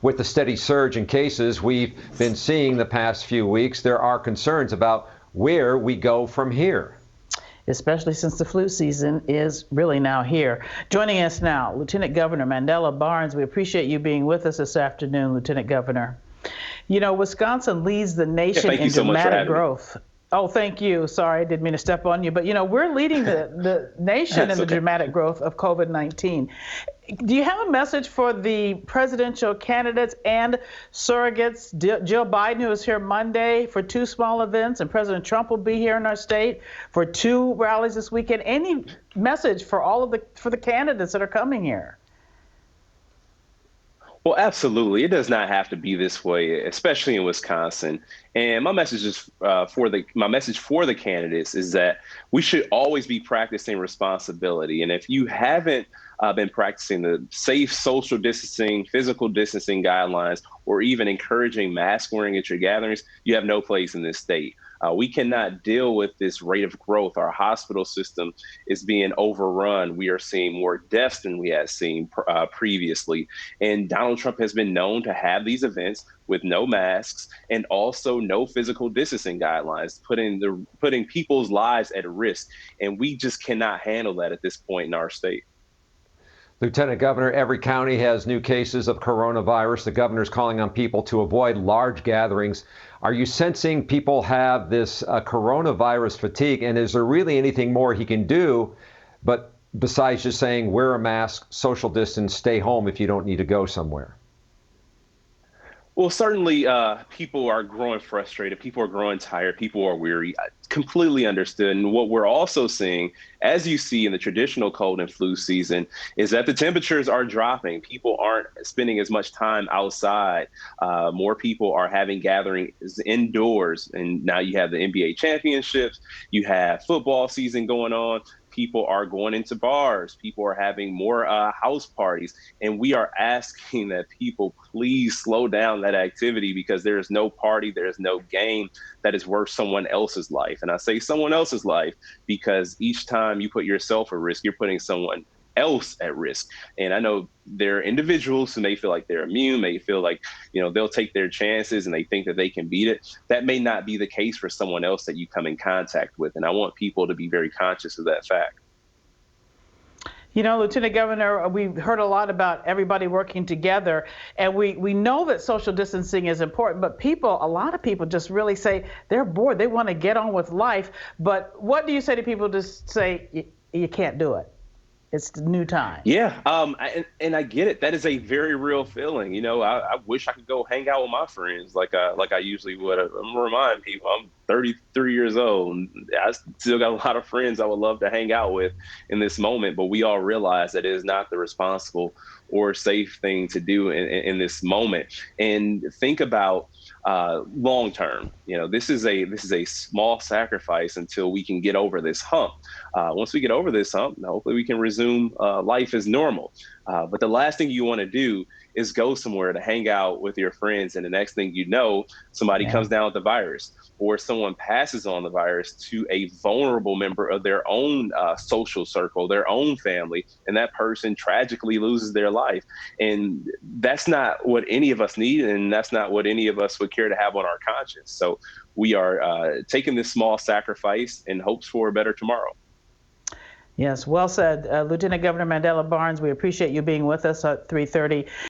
with the steady surge in cases we've been seeing the past few weeks, there are concerns about where we go from here. Especially since the flu season is really now here. Joining us now, Lieutenant Governor Mandela Barnes. We appreciate you being with us this afternoon, Lieutenant Governor. You know, Wisconsin leads the nation in dramatic growth. Oh, thank you. Sorry, I didn't mean to step on you. But, you know, we're leading the nation in the dramatic growth of COVID-19. Do you have a message for the presidential candidates and surrogates? Jill Biden, who is here Monday for 2 small events, and President Trump will be here in our state for 2 rallies this weekend. Any message for all of the candidates that are coming here? Well, absolutely. It does not have to be this way, especially in Wisconsin. And my message is for the candidates is that we should always be practicing responsibility. And if you haven't been practicing the safe social distancing, physical distancing guidelines, or even encouraging mask wearing at your gatherings, you have no place in this state. We cannot deal with this rate of growth. Our hospital system is being overrun. We are seeing more deaths than we had seen previously. And Donald Trump has been known to have these events with no masks and also no physical distancing guidelines, putting people's lives at risk. And we just cannot handle that at this point in our state. Lieutenant Governor, every county has new cases of coronavirus. The governor's calling on people to avoid large gatherings. Are you sensing people have this coronavirus fatigue? And is there really anything more he can do besides just saying wear a mask, social distance, stay home if you don't need to go somewhere? Well, certainly people are growing frustrated. People are growing tired. People are weary. Completely understood. And what we're also seeing, as you see in the traditional cold and flu season, is that the temperatures are dropping. People aren't spending as much time outside. More people are having gatherings indoors. And now you have the NBA championships. You have football season going on. People are going into bars. People are having more house parties. And we are asking that people please slow down that activity because there is no party, there is no game that is worth someone else's life. And I say someone else's life because each time you put yourself at risk, you're putting someone else at risk. And I know there are individuals who may feel like they're immune, may feel like, they'll take their chances and they think that they can beat it. That may not be the case for someone else that you come in contact with. And I want people to be very conscious of that fact. You know, Lieutenant Governor, we've heard a lot about everybody working together, and we know that social distancing is important, but a lot of people just really say they're bored. They want to get on with life. But what do you say to people to say you can't do it? It's the new time. Yeah, and I get it. That is a very real feeling. I wish I could go hang out with my friends like I usually would. I'm gonna remind people I'm 33 years old. And I still got a lot of friends I would love to hang out with in this moment, but we all realize that it is not the responsible or safe thing to do in this moment. And think about long term. This is a small sacrifice until we can get over this hump. Once we get over this hump, hopefully we can resume life as normal. But the last thing you want to do is go somewhere to hang out with your friends, and the next thing you know, somebody comes down with the virus, or someone passes on the virus to a vulnerable member of their own social circle, their own family, and that person tragically loses their life. And that's not what any of us need, and that's not what any of us would care to have on our conscience. So we are taking this small sacrifice in hopes for a better tomorrow. Yes, well said. Lieutenant Governor Mandela Barnes, we appreciate you being with us at 3:30.